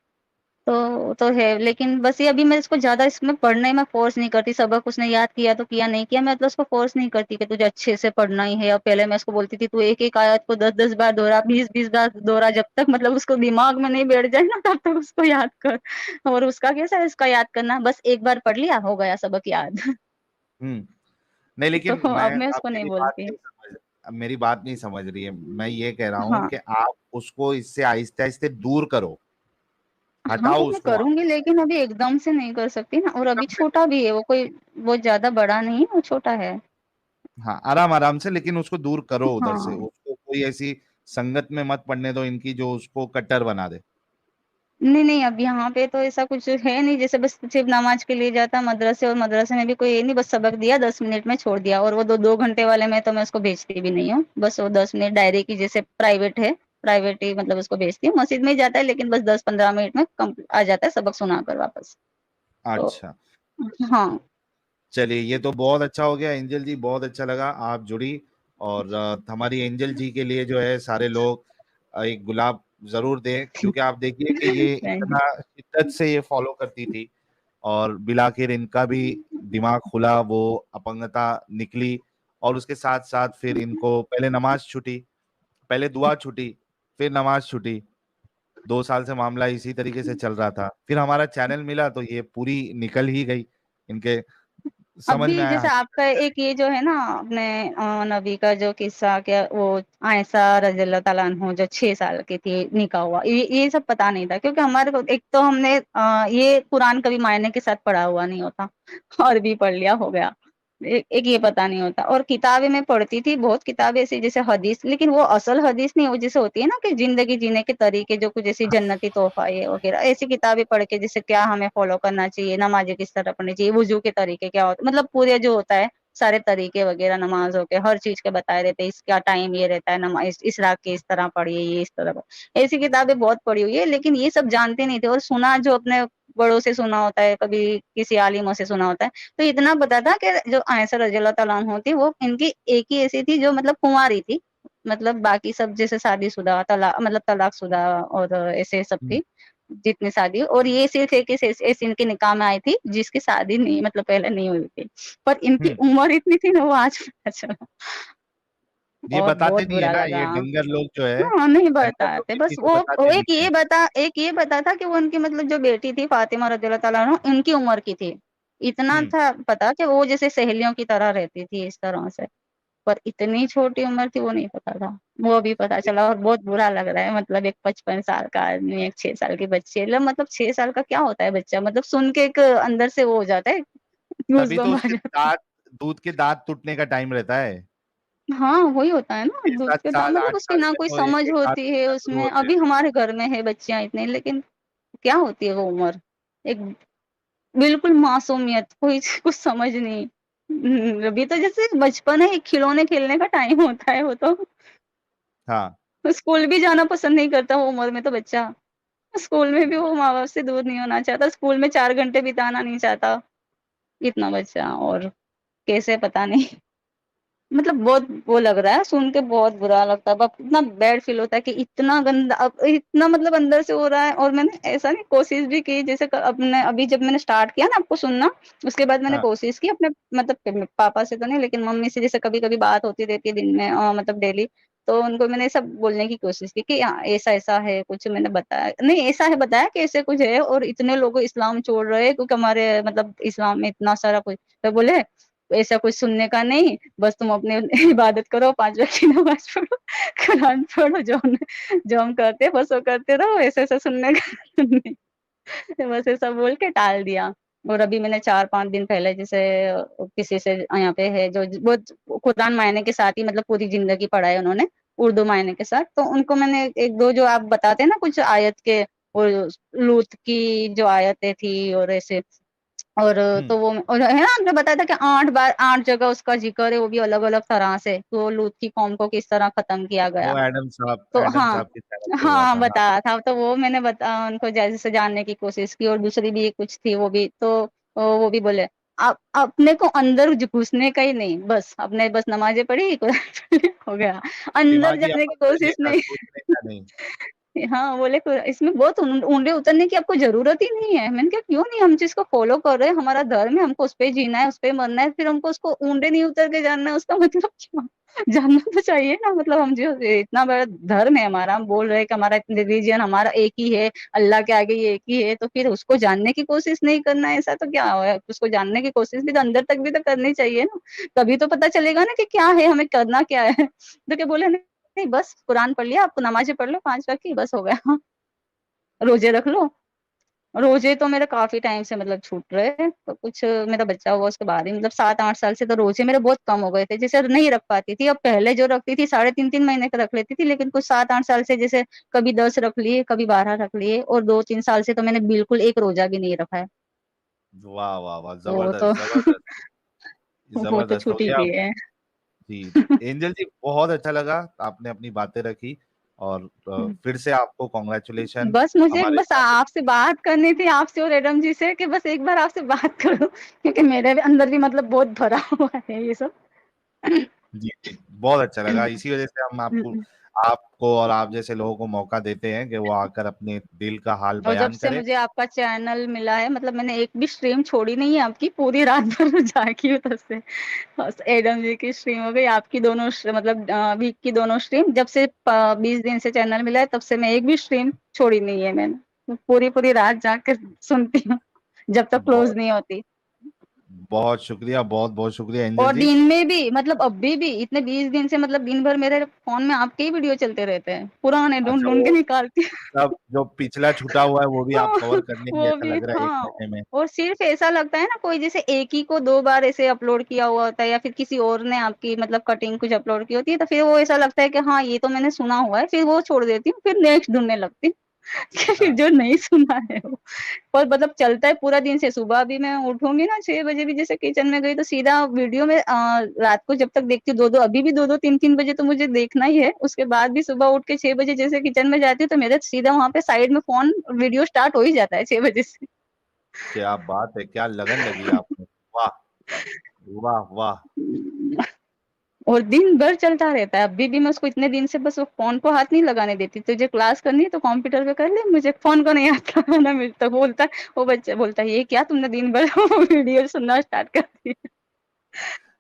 तो है, लेकिन बस ये अभी मैं इसको ज्यादा इसमें पढ़ने में फोर्स नहीं करती। सबक उसने याद किया तो किया, नहीं किया मैं मतलब उसको फोर्स नहीं करती कि तुझे अच्छे से पढ़ना ही है। और पहले मैं उसको बोलती थी तू एक एक आयत को 10-10 बार दोहरा, 20-20 बार दोहरा, जब तक मतलब उसको दिमाग में नहीं बैठ जाए ना तब तक उसको याद कर। और उसका कैसा है, उसका याद करना बस एक बार पढ़ लिया हो गया सबक याद। हम्म। नहीं तो लेकिन मैं, अब मैं आप उसको नहीं मेरी बात बोलती। नहीं समझ, अब मेरी बात नहीं समझ रही है। मैं ये कह रहा हूँ हाँ, कि आप उसको इससे आहिस्ते आहिस्ते दूर करो, हाँ, हटाओ वो मैं उसको वहां करूंगी, से। लेकिन अभी एकदम से नहीं कर सकती ना, और अभी एकदम से छोटा भी है वो, कोई वो ज्यादा बड़ा नहीं है, वो छोटा है। हाँ, आराम आराम से, लेकिन उसको दूर करो उधर से। हाँ, उसको कोई ऐसी संगत में मत पड़ने दो इनकी जो उसको कट्टर बना दे। नहीं, नहीं, अब यहाँ पे तो ऐसा कुछ है नहीं, जैसे बस सिर्फ नमाज के लिए जाता मदरसे, और मदरसे में भी कोई ये नहीं, बस सबक दिया 10 मिनट में छोड़ दिया। और वो 2-2 घंटे वाले में तो मैं उसको भेजती भी नहीं हूँ, बस वो 10 मिनट डायरी की, जैसे प्राइवेट है, प्राइवेट ही मतलब उसको भेजती हूँ। मस्जिद में ही जाता है, लेकिन बस 10-15 मिनट में आ जाता है सबक सुना कर वापस। तो अच्छा, हाँ। चलिए, ये तो बहुत अच्छा हो गया एंजल जी, बहुत अच्छा लगा आप जुड़ी। और हमारी एंजल जी के लिए जो है सारे लोग एक गुलाब जरूर दें, क्योंकि आप देखिए कि ये थैंक इतना शिद्दत से ये फॉलो करती थी, और बिलाखिर इनका भी दिमाग खुला, वो अपंगता निकली। और उसके साथ साथ फिर इनको पहले नमाज छूटी, पहले दुआ छूटी, फिर नमाज छूटी। 2 साल से मामला इसी तरीके से चल रहा था, फिर हमारा चैनल मिला तो ये पूरी निकल ही गई इनके, समझ में अभी आया जैसे आपका हकीकत। एक ये जो है ना, अपने नबी का जो किस्सा, क्या वो आयशा रज़ियल्लाहु ताला अन्हु जो 6 साल की थी, निकाह हुआ, ये सब पता नहीं था, क्योंकि हमारे को एक तो हमने ये कुरान कभी मायने के साथ पढ़ा हुआ नहीं होता। और भी पढ़ लिया हो गया। एक ये पता नहीं होता। और किताबें मैं पढ़ती थी, बहुत किताबें ऐसी जैसे हदीस, लेकिन वो असल हदीस नहीं, वो जैसे होती है ना कि जिंदगी जीने के तरीके, जो कुछ जैसे जन्नती तोहफा ये वगैरह, ऐसी किताबें पढ़ के जैसे क्या हमें फॉलो करना चाहिए, नमाज़ें किस तरह पढ़नी चाहिए, वुजू के तरीके क्या होते, मतलब पूरे जो होता है सारे तरीके वगैरह नमाज़ों के, हर चीज़ के बताए रहते हैं। इसका टाइम ये रहता है, इस रात के इस तरह पढ़िए, ये इस तरह ऐसी किताबें बहुत पढ़ी हुई है, लेकिन ये सब जानते नहीं थे। और सुना जो अपने बड़ों से सुना होता है, कभी किसी आलिमों से सुना होता है, तो इतना पता था कि जो आयशा रज़ियल्लाहु ताला अन्हा थी, वो इनकी एक ही ऐसी थी जो मतलब कुंवारी थी। मतलब बाकी सब जैसे शादीशुदा, मतलब तलाकशुदा और ऐसे सब हम्म। थी, जितनी शादी, और ये सिर्फ एक ऐसी इनके निकाह में आई थी जिसकी शादी नहीं, मतलब पहले नहीं हुई थी। पर इनकी हम्म। उम्र इतनी थी ना, वो आज पता चला। ये और बताते बहुत नहीं है बुरा ना, लगा। ये डंगर लोग जो है, हाँ, नहीं डंगर लोग बताते, ये बस चीजें वो बताते एक नहीं है। ये बता था कि वो उनकी मतलब जो बेटी थी फातिमा रज़ियल्लाहु ताला अन्हा, उनकी उम्र की थी। इतना हम्म। था पता कि वो जैसे सहेलियों की तरह रहती थी, इस तरह से। पर इतनी छोटी उम्र थी, वो नहीं पता था। वो अभी पता चला, और बहुत बुरा लग रहा है। मतलब एक 55 साल का आदमी, एक 6 साल की बच्ची, मतलब 6 साल का क्या होता है बच्चा, मतलब सुन के एक अंदर से वो हो जाता है, तभी तो गूज़बम्प आ उसके जाता है। दांत, दूध के दांत टूटने का टाइम रहता है। हाँ, वही होता है ना, छह दूध सात के दाम साल मतलब आठ उसकी साल ना में कोई तो एक समझ एक दांत होती है टूटना शुरू उसमें। होते हैं। अभी हमारे घर में है बच्चियाँ इतनी, लेकिन क्या होती है वो उम्र? एक बिल्कुल मासूमियत, कोई कुछ समझ नहीं। अभी तो जैसे बचपन है, खिलौने खेलने का टाइम होता है वो तो। हाँ। स्कूल भी जाना पसंद नहीं करता वो उम्र में तो बच्चा। स्कूल में भी वो माँ-बाप से दूर नहीं होना चाहता, स्कूल में 4 घंटे बिताना नहीं चाहता, इतना बच्चा। और कैसे पता नहीं। मतलब बहुत वो लग रहा है, सुन के बहुत बुरा लगता है। अब इतना बैड फील होता है कि इतना गंदा, अब इतना मतलब अंदर से हो रहा है। और मैंने ऐसा नहीं, कोशिश भी की, जैसे अपने अभी जब मैंने स्टार्ट किया ना आपको सुनना, उसके बाद मैंने हाँ। कोशिश की अपने मतलब पापा से तो नहीं, लेकिन मम्मी से जैसे कभी कभी बात होती रहती है दिन में, मतलब डेली। तो उनको मैंने सब बोलने की कोशिश की कि हाँ, ऐसा ऐसा है कुछ, मैंने बताया नहीं, ऐसा है बताया कि ऐसे कुछ है, और इतने लोग इस्लाम छोड़ रहे हैं, क्योंकि हमारे मतलब इस्लाम में इतना सारा कुछ। तो बोले ऐसा कुछ सुनने का नहीं, बस तुम अपनी इबादत करो, 5 वक्त की नमाज पढ़ो, कुरान पढ़ो, जो हम करते हैं बस वो करते रहो, ऐसा-ऐसा सुनने का नहीं। तो बस ऐसा बोल के टाल दिया। और अभी मैंने 4-5 दिन पहले जैसे किसी से यहाँ पे है जो बहुत कुरान मायने के साथ ही मतलब पूरी ज़िंदगी पढ़ा है उन्होंने, उर्दू मायने के साथ। तो उनको मैंने एक दो जो आप बताते हैं ना कुछ आयत के, वो लूत की जो आयतें थी और ऐसे, और तो वो और है ना, आपने बताया था कि 8 बार 8 जगह उसका जिक्र है, वो भी अलग अलग तरह से, तो लूत की कौम को किस तरह खत्म किया गया। वो तो एडम हाँ, साहब के चैनल पे हुआ हाँ था। हाँ, बताया था, तो वो मैंने उनको जैसे से जानने की कोशिश की, और दूसरी भी कुछ थी वो भी, तो वो भी बोले आप अपने को अंदर घुसने का ही नहीं, बस अपने बस नमाजें पढ़ी, कुरान पढ़ी, हो गया, अंदर दिमागी जाने की अमल करने कोशिश का, नहीं। सोचने का नहीं। हाँ, बोले इसमें बहुत ऊंडे उतरने की आपको जरूरत ही नहीं है। मैंने कहा क्यों नहीं, हम जिसको फॉलो कर रहे हैं, हमारा धर्म है, हमको उस पे जीना है, उस पे मरना है, फिर हमको उसको ऊंडे नहीं उतर के जानना है, उसका मतलब क्या, जानना तो चाहिए ना। मतलब हम जो इतना बड़ा धर्म है हमारा, हम बोल रहे हैं कि हमारा रिलीजन हमारा एक ही है, अल्लाह के आगे ये एक ही है, तो फिर उसको जानने की कोशिश नहीं करना है, ऐसा तो क्या है। उसको जानने की कोशिश भी तो अंदर तक भी तो करनी चाहिए ना, तभी तो पता चलेगा ना कि क्या है, हमें करना क्या है। तो क्या बोले, नहीं बस कुरान पढ़ लिया, आपको नमाजें पढ़ लो 5 वक्त की, बस हो गया। रोजे रख लो। रोजे तो मेरे काफी टाइम से मतलब छूट रहे हैं, तो कुछ मेरा बच्चा हुआ उसके बाद ही, मतलब 7-8 साल से तो रोजे मेरे बहुत कम हो गए थे, जैसे नहीं रख पाती थी। अब पहले जो रखती थी 3.5-3 महीने का रख लेती थी, लेकिन कुछ 7-8 साल से जैसे कभी 10 रख लिए, कभी 12 रख लिए, और 2-3 साल से तो मैंने बिल्कुल एक रोजा भी नहीं रखा है। वाह वाह वाह, वो तो जबरदस्त जबरदस्त। वो तो जबरदस्त हो छूट ही गया। गई है। जी, एंजल जी बहुत अच्छा लगा, आपने अपनी बातें रखी, और फिर से आपको कॉन्ग्रेचुलेशन बस मुझे हमारे बस चैनल। आपसे बात करनी थी, आपसे और एडम जी से, कि बस एक बार आपसे बात करूं, क्योंकि मेरे भी अंदर भी मतलब बहुत भरा हुआ है ये सब। जी जी, बहुत अच्छा लगा, इसी वजह से हम आपको और आप जैसे लोगों को मौका देते हैं कि वो आकर अपने दिल का हाल और जब बयान से करें। मुझे आपका चैनल मिला है, मतलब मैंने एक भी स्ट्रीम छोड़ी नहीं है आपकी, पूरी रात भर जागी हूँ तब से। बस एडम जी की स्ट्रीम हो गई, आपकी दोनों मतलब वीक की दोनों स्ट्रीम, जब से 20 दिन से चैनल मिला है तब से मैं एक भी स्ट्रीम छोड़ी नहीं है मैंने, पूरी पूरी रात जाग कर सुनती हूँ जब तक क्लोज बहुत नहीं होती। बहुत शुक्रिया, बहुत बहुत शुक्रिया एंजल और जी। दिन में भी, मतलब अभी भी इतने 20 दिन से, मतलब दिन भर मेरे फोन में आपके ही वीडियो चलते रहते हैं, पुराने ढूंढ अच्छा, ढूंढ के वो निकालती सब जो पिछला छूटा हुआ है वो भी आप हूँ। कवर कर लेंगे, वो ऐसा भी लग रहा है एक हाँ। महीने में। और सिर्फ ऐसा लगता है ना, कोई जैसे एक ही को 2 बार ऐसे अपलोड किया हुआ होता है, या फिर किसी और ने आपकी मतलब कटिंग कुछ अपलोड की होती है, तो फिर वो ऐसा लगता है कि हाँ ये तो मैंने सुना हुआ है, फिर वो छोड़ देती हूँ, फिर नेक्स्ट ढूंढने लगती हूँ। फिर हाँ, जो नहीं सुना है वो, और मतलब चलता है पूरा दिन से। सुबह भी मैं उठूंगी ना 6 बजे भी, जैसे किचन में गई तो सीधा वीडियो में रात को जब तक देखती हूँ 2-2, अभी भी 2-2 3-3 बजे तो मुझे देखना ही है। उसके बाद भी सुबह उठ के 6 बजे जैसे किचन में जाती हूँ, तो मेरे सीधा वहां पे साइड में फोन वीडियो स्टार्ट हो ही जाता है 6 बजे से। क्या बात है, क्या लगन लगी है आपने। वाह वाह वाह। और दिन भर चलता रहता है। अभी भी मैं उसको इतने दिन से बस वो फोन को हाथ नहीं लगाने देती, तुझे क्लास करनी है तो कंप्यूटर पे कर ले, मुझे फोन को नहीं हाथ लगाना मिलता। बोलता है वो बच्चा, बोलता है ये क्या तुमने दिन भर वीडियो सुनना स्टार्ट कर दिया।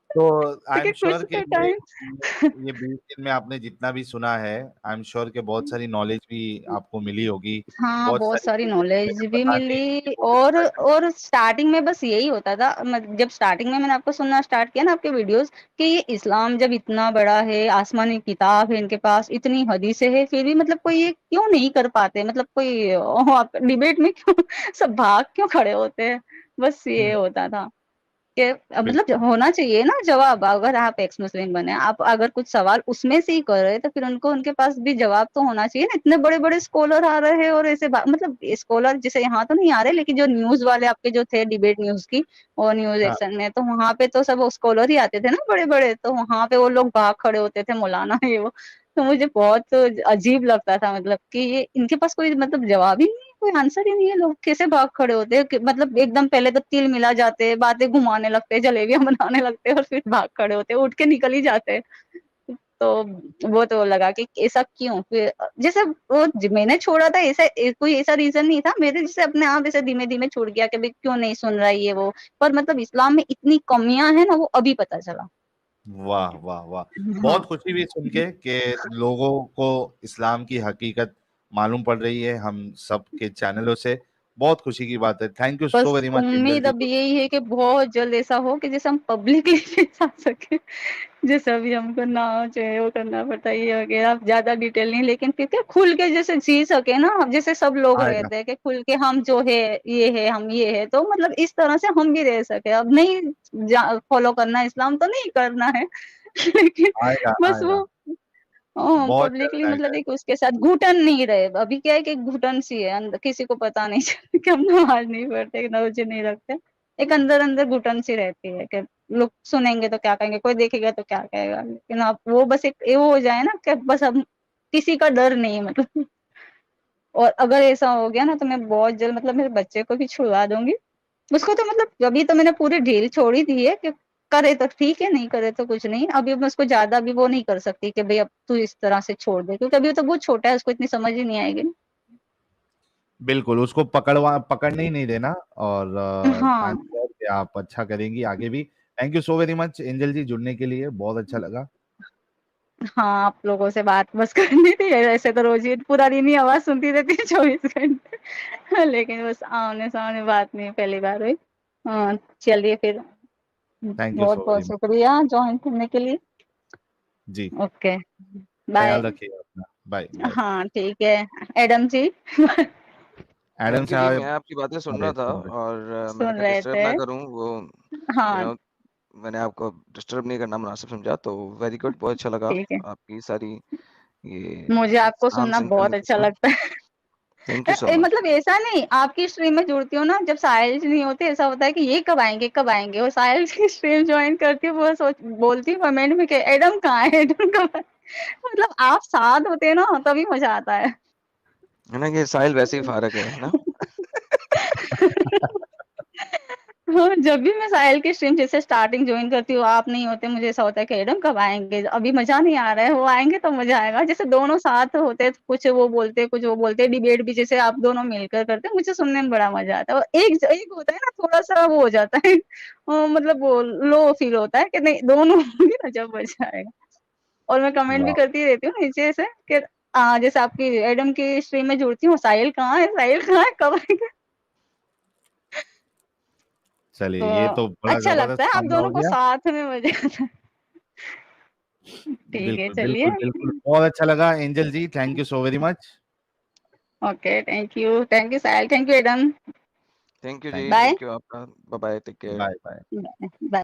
तो आई एम कि श्योर कुछ कि तो ये टाइम। ये 20 दिन में आपने जितना भी सुना है, आई एम श्योर कि बहुत सारी नॉलेज भी आपको मिली होगी, हाँ, बहुत बहुत सारी सारी चीजें नॉलेज मुझे भी बताने मिली। की कोशिश करें। और स्टार्टिंग में बस यही होता था, जब स्टार्टिंग में मैंने आपको सुनना स्टार्ट किया ना आपके वीडियोस, कि ये इस्लाम जब इतना बड़ा है, आसमानी किताब है इनके पास, इतनी हदीसें है, फिर भी मतलब कोई ये क्यों नहीं कर पाते, मतलब कोई डिबेट में क्यों सब भाग क्यों खड़े होते हैं। बस ये होता था कि मतलब बिल्कुल। होना चाहिए ना जवाब। अगर आप एक्स मुस्लिम बने, आप अगर कुछ सवाल उसमें से ही कर रहे हैं, तो फिर उनको उनके पास भी जवाब तो होना चाहिए ना। इतने बड़े बड़े स्कॉलर आ रहे हैं, और ऐसे मतलब स्कॉलर जैसे यहाँ तो नहीं आ रहे, लेकिन जो न्यूज वाले आपके जो थे डिबेट न्यूज की, और न्यूज हाँ, एक्शन में, तो वहां पे तो सब स्कॉलर ही आते थे ना बड़े बड़े, तो वहां पे वो लोग भाग खड़े होते थे, मौलाना ये वो। तो मुझे बहुत अजीब लगता था, मतलब कि ये इनके पास कोई मतलब जवाब ही नहीं है, कोई आंसर ही नहीं है, लोग कैसे भाग खड़े होते हैं मतलब एकदम पहले तो तिल मिला जाते, बातें घुमाने लगते, जलेबियां बनाने लगते, और फिर भाग खड़े होते, उठ के निकल ही जाते। तो वो तो लगा कि ऐसा क्यों, फिर जैसे वो मैंने छोड़ा था, ऐसा कोई ऐसा रीजन नहीं था, मेरे जैसे अपने आप ऐसे धीमे धीमे छूट गया कि भाई क्यों नहीं सुन रहा है ये वो। पर मतलब इस्लाम में इतनी कमियां हैं ना, वो अभी पता चला। वाह वाह वाह। हाँ, बहुत खुशी हुई सुन के कि लोगों को इस्लाम की हकीकत मालूम पड़ रही है हम सब के चैनलों से। बहुत खुशी की बात है, थैंक यू सो बस वेरी मच एंजल उम्मीद जी। अब यही है कि बहुत जल्द ऐसा हो कि जैसे हम पब्लिकली पेश आ सके। जैसे अभी हमको ना जो है वो करना पड़ता है ये वगैरह, ज्यादा डिटेल नहीं, लेकिन फिर क्या खुल के जैसे जी सके ना, जैसे सब लोग आएगा। रहते हैं कि खुल के हम जो है ये है, हम ये है, तो मतलब इस तरह से हम भी रह सके। अब नहीं फॉलो करना है इस्लाम तो नहीं करना है। लेकिन आएगा बस आएगा। वो बहुत पब्लिकली चलता है मतलब guys। एक उसके साथ घुटन नहीं रहे। अभी क्या है कि घुटन सी है अंदर, किसी को पता नहीं चलता कि हम नमाज नहीं पढ़ते, रोजे नहीं रखते, एक अंदर अंदर घुटन सी रहती है कि लोग सुनेंगे तो क्या कहेंगे, कोई देखेगा तो क्या कहेगा। लेकिन अब वो बस एक ये वो हो जाए ना कि बस अब किसी का डर नहीं मतलब। और अगर ऐसा हो गया ना तो मैं बहुत जल्द मतलब मेरे बच्चे को भी छुड़वा दूंगी। उसको तो मतलब अभी तो मैंने पूरी ढील छोड़ी दी है कि करे तो ठीक है, नहीं करे तो कुछ नहीं। अभी मैं उसको ज्यादा भी वो नहीं कर सकती कि भाई अब तू इस तरह से छोड़ दे, क्योंकि अभी तो बहुत छोटा है, उसको इतनी समझ ही नहीं आएगी। बिल्कुल, उसको पकड़ने ही नहीं देना। और आई एम हाँ श्योर कि आप अच्छा करेंगी आगे भी। Thank you so very much Angel ji, जुड़ने के लिए बहुत अच्छा लगा। हाँ, आप लोगों से बात बस करनी थी। ऐसे तो रोज ही पूरा दिन ही आवाज सुनती रहती है 24 घंटे। लेकिन बस आमने सामने बात नहीं, पहली बार हुई। हाँ, चलिए फिर, थैंक यू बहुत सो बहुत वेरी मच। शुक्रिया ज्वाइन करने के लिए। जी, ओके, ख्याल बाय। रखिएगा अपना। Bye bye. हाँ ठीक है, Adam ji. Adam thank you ji, मैं साहब। आपकी बातें सुन अरे रहा था सुन रहे। और मैंने सुन कहा रहे डिस्टर्ब थे। ना करूं वो, यू हाँ नो मैंने आपको डिस्टर्ब नहीं करना मुनासिब समझा, तो वेरी गुड, बहुत अच्छा लगा ठीक है, आपकी सारी ये मुझे आपको सुनना आर्म्स बहुत अच्छा इन्फॉर्मेशन। लगता है। Thank you so much. मतलब ऐसा नहीं, आपकी स्ट्रीम में जुड़ती हूँ ना, जब साहिल जी नहीं होते ऐसा होता है कि ये कब आएंगे कब आएंगे, और साहिल की स्ट्रीम ज्वाइन करती हूँ, वो सोच बोलती हूँ कमेंट में कि एडम कहाँ है, एडम कब आए? मतलब आप साथ होते हैं ना तभी मजा आता है। है ना कि साहिल वैसे ही फारक है ना। हाँ, जब भी मैं साहिल की स्ट्रीम जैसे स्टार्टिंग ज्वाइन करती हूँ, आप नहीं होते, मुझे ऐसा होता है कि एडम कब आएंगे, अभी मजा नहीं आ रहा है, वो आएंगे तो मजा आएगा। जैसे दोनों साथ होते हैं, कुछ वो बोलते कुछ वो बोलते, डिबेट भी जैसे आप दोनों मिलकर करते हैं, मुझे सुनने में बड़ा मजा आता है। और एक एक होता है ना थोड़ा सा वो हो जाता है, मतलब वो लो फील होता है कि नहीं दोनों होंगे ना जब मजा आएगा। और मैं कमेंट भी वाह, करती रहती हूँ नीचे से कि जैसे आपकी एडम की स्ट्रीम में जुड़ती हूँ, साहिल कहाँ है, साहिल कहाँ है, कब आएगा। चलिए तो ये तो बड़ा अच्छा लगता जबरदस्त है आप मामला दोनों हो को गया। साथ में मजा आता है। ठीक है बिल्कुल चलिए। बिल्कुल बिल्कुल, बहुत अच्छा लगा Angel ji, thank you so very much. Okay, thank you Sahil, thank you Adam. Thank you ji, thank you. Bye thank you आपका, bye bye, take care. Bye bye. Bye.